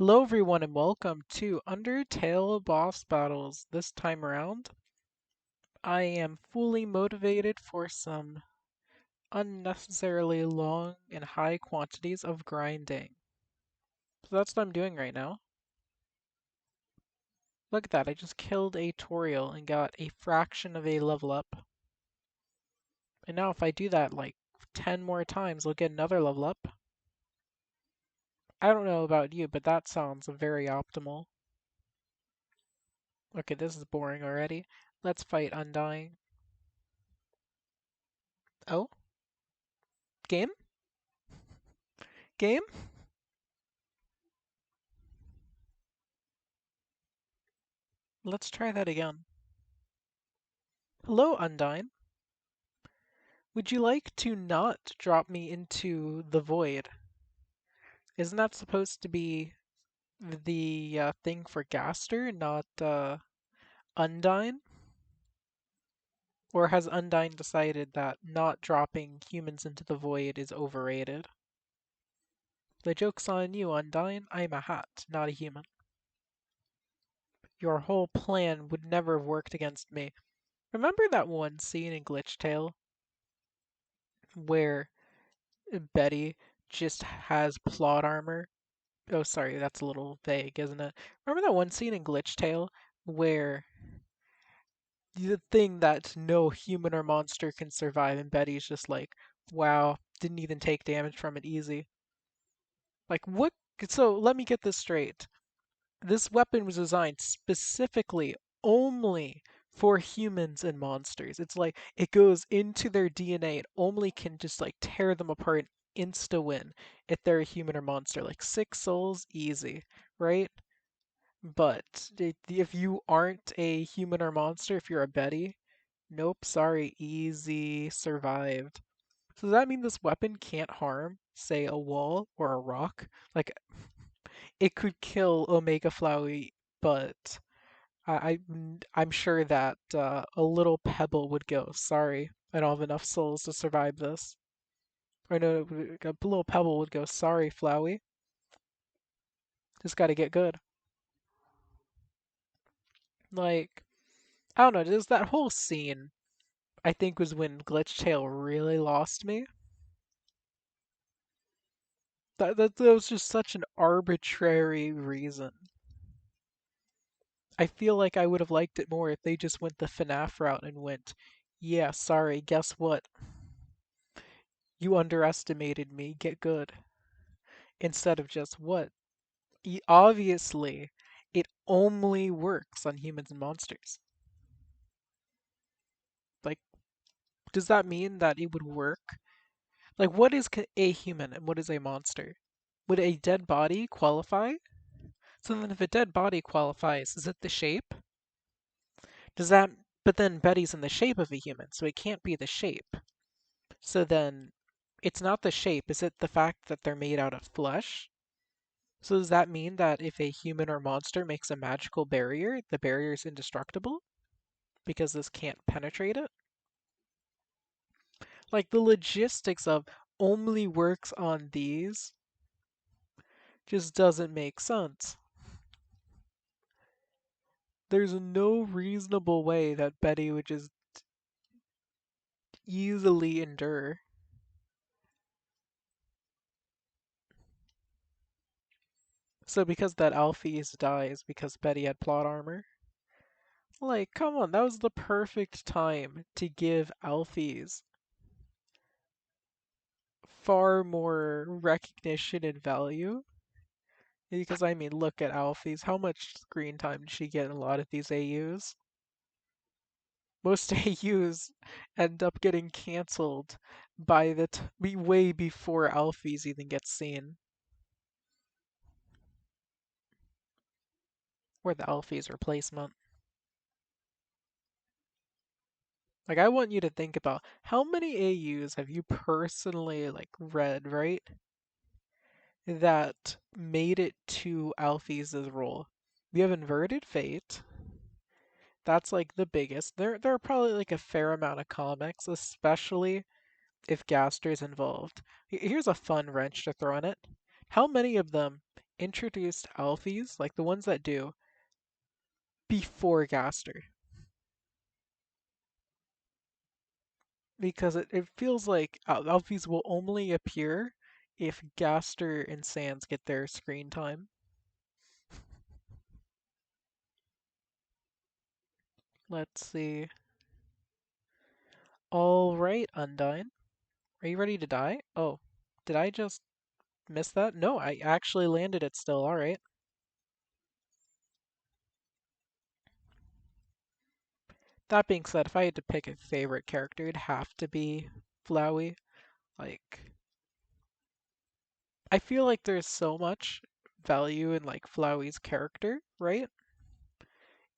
Hello everyone and welcome to Undertale boss battles. This time around, I am fully motivated for some unnecessarily long and high quantities of grinding. So that's what I'm doing right now. Look at that, I just killed a Toriel and got a fraction of a level up. And now if I do that like 10 more times, I'll get another level up. I don't know about you, but that sounds very optimal. Okay, this is boring already. Let's fight Undying. Oh, game? Game? Let's try that again. Hello, Undyne. Would you like to not drop me into the void? Isn't that supposed to be the thing for Gaster, not Undyne? Or has Undyne decided that not dropping humans into the void is overrated? The joke's on you, Undyne. I'm a hat, not a human. Your whole plan would never have worked against me. Remember that one scene in Glitchtale where Betty just has plot armor? Oh, sorry, that's a little vague, isn't it? Remember that one scene in Glitchtale where the thing that no human or monster can survive, and Betty's just like, wow, didn't even take damage from it easy. Like, what? So, let me get this straight. This weapon was designed specifically only for humans and monsters. It's like it goes into their DNA. It only can just like tear them apart and insta win if they're a human or monster. Like 6 souls, easy, right? But if you aren't a human or monster, if you're a Betty, nope, sorry, easy, survived. So does that mean this weapon can't harm, say, a wall or a rock? Like, it could kill Omega Flowey, but I'm sure that a little pebble would go, sorry, I don't have enough souls to survive this. Or no, a little pebble would go, sorry, Flowey, just gotta get good. Like, I don't know, just that whole scene I think was when Glitchtale really lost me. That was just such an arbitrary reason. I feel like I would have liked it more if they just went the FNAF route and went, yeah, sorry, guess what? You underestimated me, get good. Instead of just what? Obviously, it only works on humans and monsters. Like, does that mean that it would work? Like, what is a human and what is a monster? Would a dead body qualify? So then if a dead body qualifies, is it the shape? Does that but then Betty's in the shape of a human, so it can't be the shape. So then it's not the shape, is it the fact that they're made out of flesh? So does that mean that if a human or monster makes a magical barrier, the barrier is indestructible? Because this can't penetrate it? Like the logistics of only works on these just doesn't make sense. There's no reasonable way that Betty would just easily endure. So because that Alphys dies because Betty had plot armor? Like, come on, that was the perfect time to give Alphys far more recognition and value. Because I mean, look at Alphys. How much screen time did she get in a lot of these AUs? Most AUs end up getting cancelled by be way before Alphys even gets seen. Or the Alphys replacement. Like I want you to think about how many AUs have you personally like read, right? That made it to Alphys' role. We have Inverted Fate. That's like the biggest. There are probably like a fair amount of comics, especially if Gaster's involved. Here's a fun wrench to throw in it. How many of them introduced Alphys, like the ones that do, before Gaster. Because it feels like Alphys will only appear if Gaster and Sans get their screen time. Let's see. All right, Undyne. Are you ready to die? Oh, did I just miss that? No, I actually landed it still. All right. That being said, if I had to pick a favorite character, it'd have to be Flowey. Like, I feel like there's so much value in like Flowey's character, right?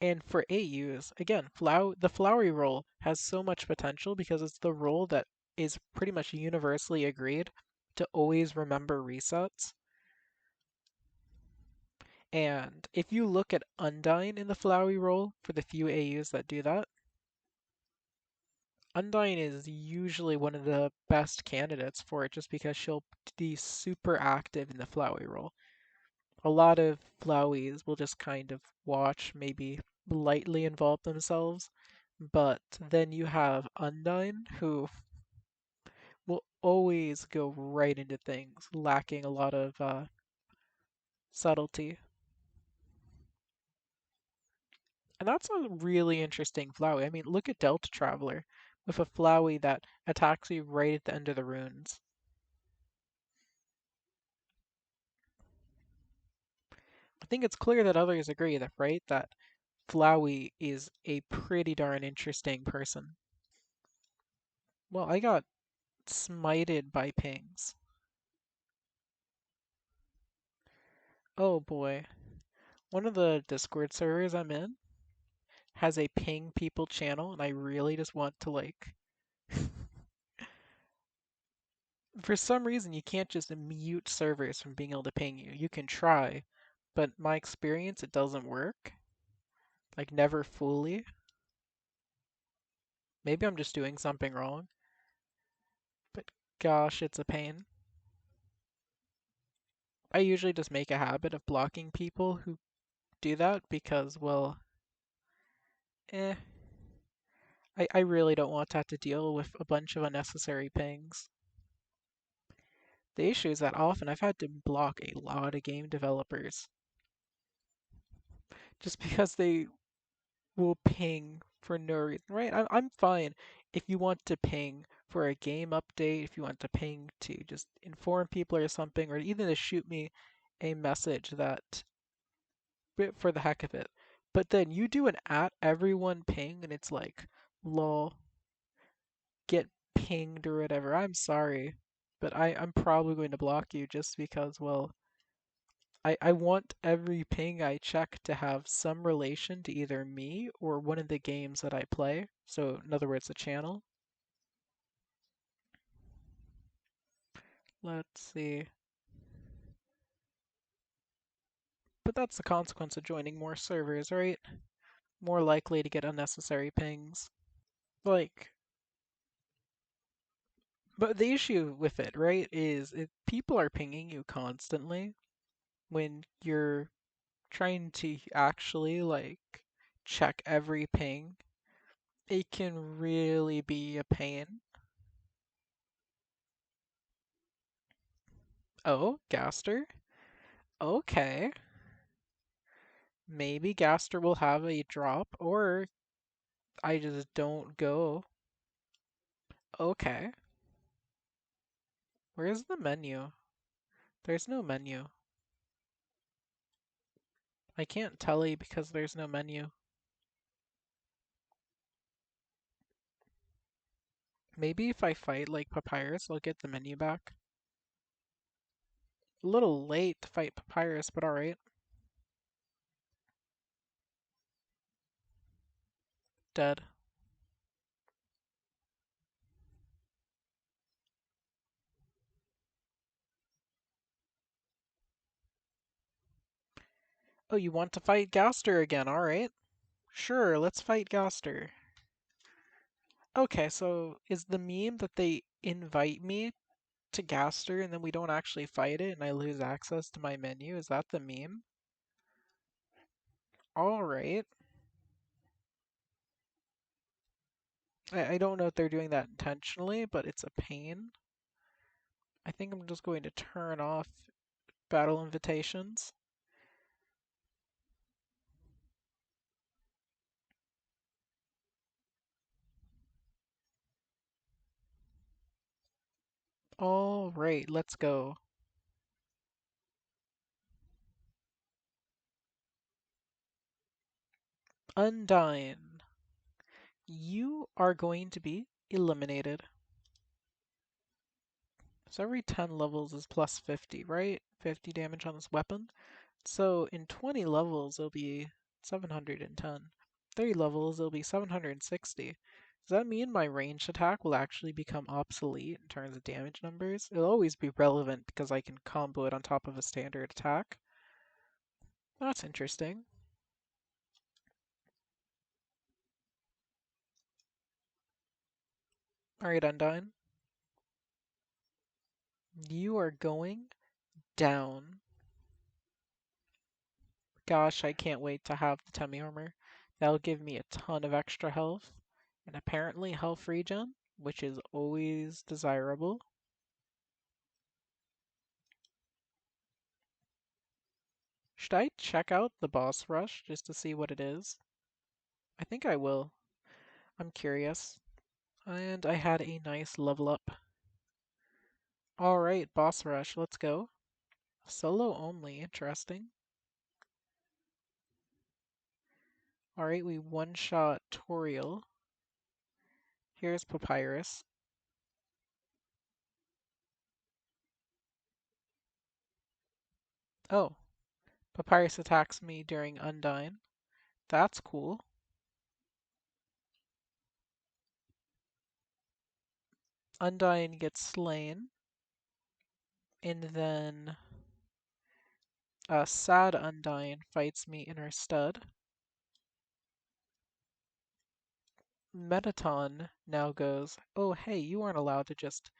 And for AUs, again, the Flowey role has so much potential because it's the role that is pretty much universally agreed to always remember resets. And if you look at Undyne in the Flowey role, for the few AUs that do that, Undyne is usually one of the best candidates for it just because she'll be super active in the Flowey role. A lot of Floweys will just kind of watch, maybe lightly involve themselves, but then you have Undyne who will always go right into things, lacking a lot of subtlety. And that's a really interesting Flowey. I mean, look at Delta Traveler with a Flowey that attacks you right at the end of the runes. I think it's clear that others agree that, right, that Flowey is a pretty darn interesting person. Well, I got smited by pings. Oh boy. One of the Discord servers I'm in has a ping people channel, and I really just want to like. For some reason, you can't just mute servers from being able to ping you. You can try, but my experience, it doesn't work. Like, never fully. Maybe I'm just doing something wrong, but gosh, it's a pain. I usually just make a habit of blocking people who do that because, well, eh. I really don't want to have to deal with a bunch of unnecessary pings. The issue is that often I've had to block a lot of game developers just because they will ping for no reason, right? I'm fine if you want to ping for a game update, if you want to ping to just inform people or something, or even to shoot me a message that for the heck of it. But then you do an at everyone ping and it's like, lol, get pinged or whatever. I'm sorry, but I'm probably going to block you just because, well, I want every ping I check to have some relation to either me or one of the games that I play. So, in other words, the channel. Let's see. But that's the consequence of joining more servers, right? More likely to get unnecessary pings. Like, but the issue with it, right, is if people are pinging you constantly when you're trying to actually, like, check every ping, it can really be a pain. Oh, Gaster? Okay. Maybe Gaster will have a drop, or I just don't go. Okay. Where's the menu? There's no menu. I can't tell you because there's no menu. Maybe if I fight like Papyrus, I'll get the menu back. A little late to fight Papyrus, but alright. Dead. Oh, you want to fight Gaster again, alright. Sure, let's fight Gaster. Okay, so is the meme that they invite me to Gaster and then we don't actually fight it and I lose access to my menu? Is that the meme? Alright. I don't know if they're doing that intentionally, but it's a pain. I think I'm just going to turn off battle invitations. Alright, let's go. Undyne. You are going to be eliminated. So every 10 levels is plus 50, right? 50 damage on this weapon. So in 20 levels, it'll be 710. 30 levels, it'll be 760. Does that mean my ranged attack will actually become obsolete in terms of damage numbers? It'll always be relevant because I can combo it on top of a standard attack. That's interesting. Alright, Undyne. You are going down. Gosh, I can't wait to have the Temi armor. That'll give me a ton of extra health, and apparently health regen, which is always desirable. Should I check out the boss rush just to see what it is? I think I will. I'm curious. And I had a nice level up. Alright, boss rush, let's go. Solo only, interesting. Alright, we one-shot Toriel. Here's Papyrus. Oh, Papyrus attacks me during Undyne. That's cool. Undyne gets slain. And then Sad Undyne fights me in her stead. Mettaton now goes, oh hey, you aren't allowed to just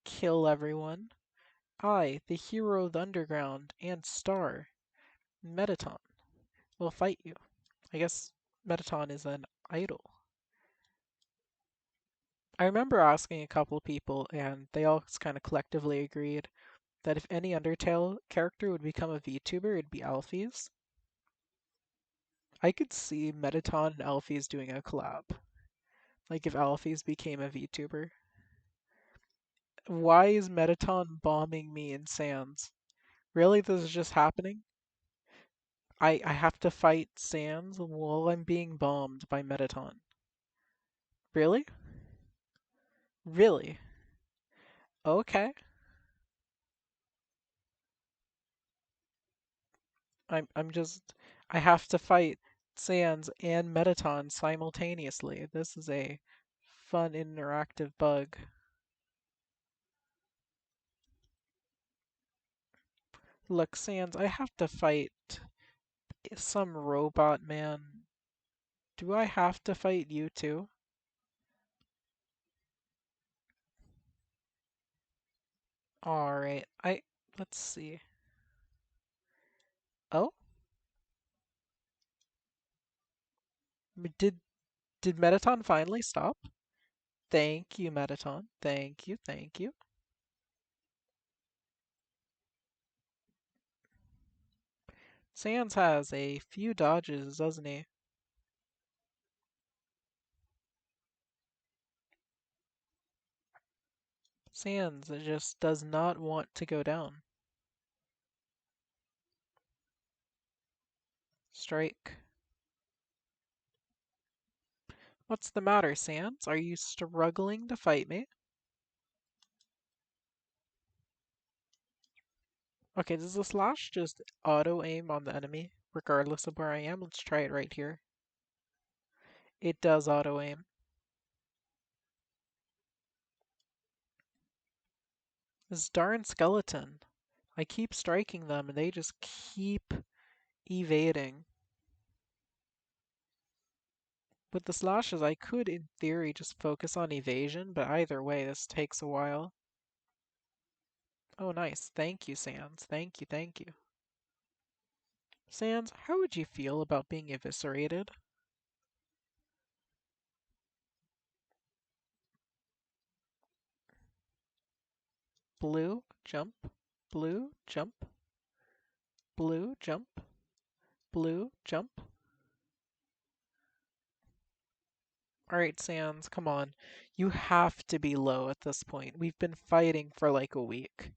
kill everyone. I, the hero of the underground and star, Mettaton, will fight you. I guess Mettaton is an idol. I remember asking a couple people, and they all kind of collectively agreed that if any Undertale character would become a VTuber, it'd be Alphys. I could see Mettaton and Alphys doing a collab. Like if Alphys became a VTuber. Why is Mettaton bombing me in Sans? Really, this is just happening? I have to fight Sans while I'm being bombed by Mettaton. Really? Really? Okay. I'm just I have to fight Sans and Mettaton simultaneously. This is a fun interactive bug. Look, Sans, I have to fight some robot man. Do I have to fight you too? Alright, let's see. Oh? Did did Mettaton finally stop? Thank you, Mettaton. Thank you, thank you. Sans has a few dodges, doesn't he? Sans just does not want to go down. Strike. What's the matter, Sans? Are you struggling to fight me? Okay, does the slash just auto aim on the enemy, regardless of where I am? Let's try it right here. It does auto aim. This darn skeleton. I keep striking them and they just keep evading. With the slashes, I could, in theory, just focus on evasion, but either way, this takes a while. Oh, nice. Thank you, Sans. Thank you, thank you. Sans, how would you feel about being eviscerated? Blue, jump. Blue, jump. Blue, jump. Blue, jump. Alright, Sans, come on. You have to be low at this point. We've been fighting for like a week.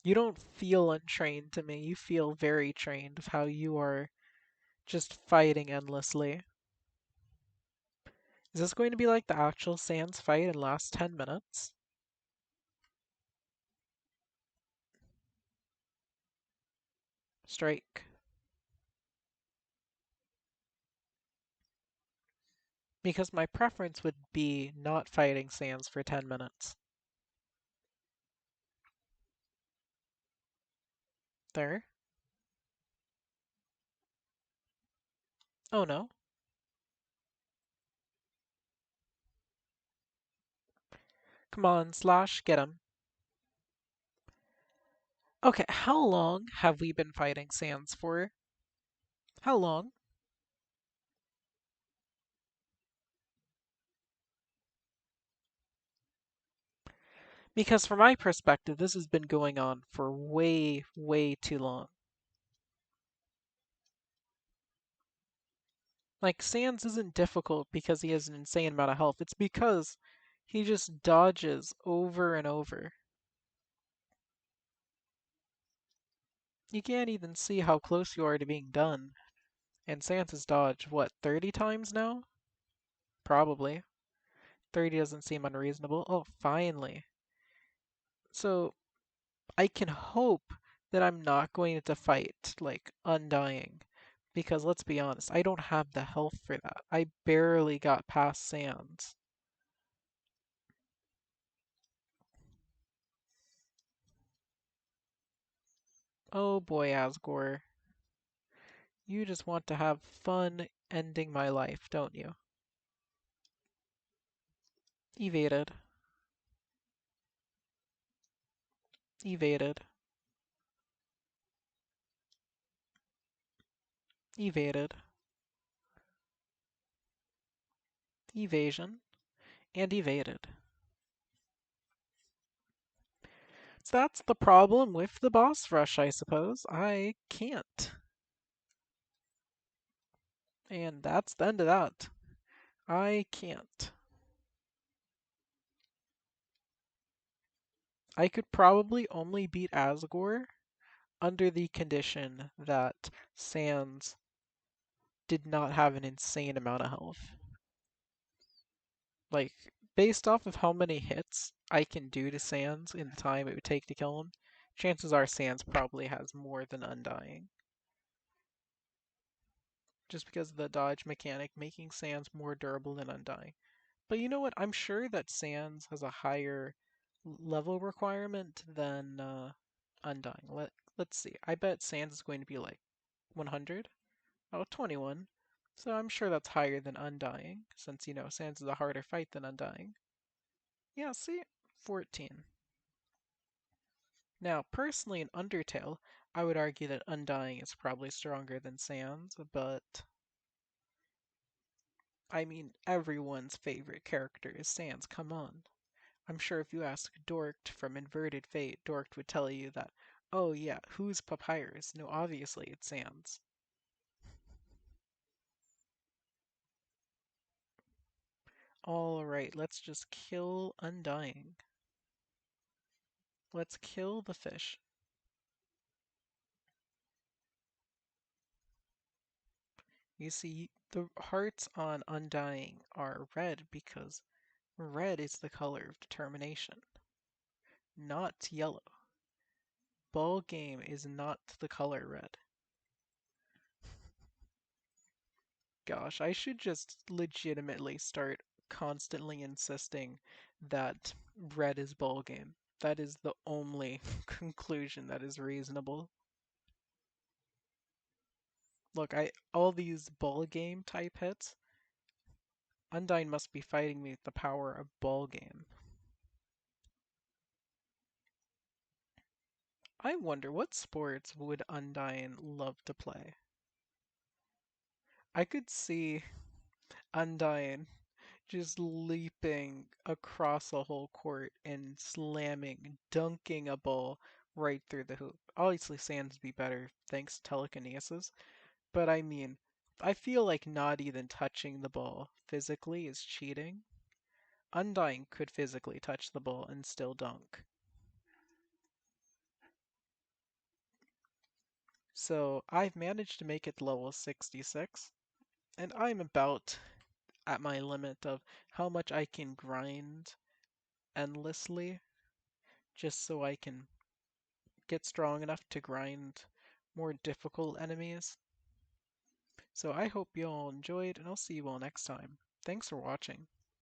You don't feel untrained to me. You feel very trained of how you are just fighting endlessly. Is this going to be like the actual Sans fight and last 10 minutes? Strike. Because my preference would be not fighting Sans for 10 minutes. There. Oh no. Come on, Slash, get him. Okay, how long have we been fighting Sans for? How long? Because from my perspective, this has been going on for way, way too long. Like, Sans isn't difficult because he has an insane amount of health. It's because he just dodges over and over. You can't even see how close you are to being done. And Sans has dodged, what, 30 times now? Probably. 30 doesn't seem unreasonable. Oh, finally. So, I can hope that I'm not going to fight, like, Undying. Because let's be honest, I don't have the health for that. I barely got past Sans. Oh boy, Asgore. You just want to have fun ending my life, don't you? Evaded. Evaded. Evaded. Evasion. And evaded. So that's the problem with the boss rush, I suppose. I can't. And that's the end of that. I can't. I could probably only beat Asgore under the condition that Sans did not have an insane amount of health. Like, based off of how many hits I can do to Sans in the time it would take to kill him, chances are Sans probably has more than Undying. Just because of the dodge mechanic making Sans more durable than Undying. But you know what? I'm sure that Sans has a higher level requirement than Undying. Let's see. I bet Sans is going to be like 100. Oh, 21. So I'm sure that's higher than Undying, since, Sans is a harder fight than Undying. Yeah, see? 14. Now, personally in Undertale, I would argue that Undying is probably stronger than Sans, but I mean, everyone's favorite character is Sans, come on. I'm sure if you ask Dorkt from Inverted Fate, Dorkt would tell you that, oh yeah, who's Papyrus? No, obviously it's Sans. Alright, let's just kill Undying. Let's kill the fish. You see, the hearts on Undying are red because red is the color of determination, not yellow. Ball game is not the color red. Gosh, I should just legitimately start constantly insisting that red is ball game. That is the only conclusion that is reasonable. Look, all these ball game type hits, Undyne must be fighting me with the power of ball game. I wonder what sports would Undyne love to play? I could see Undyne just leaping across a whole court and slamming, dunking a ball right through the hoop. Obviously, Sands be better thanks to telekinesis, but I mean, I feel like not even touching the ball physically is cheating. Undyne could physically touch the ball and still dunk. So I've managed to make it level 66, and I'm about at my limit of how much I can grind endlessly just so I can get strong enough to grind more difficult enemies. So I hope you all enjoyed, and I'll see you all next time. Thanks for watching.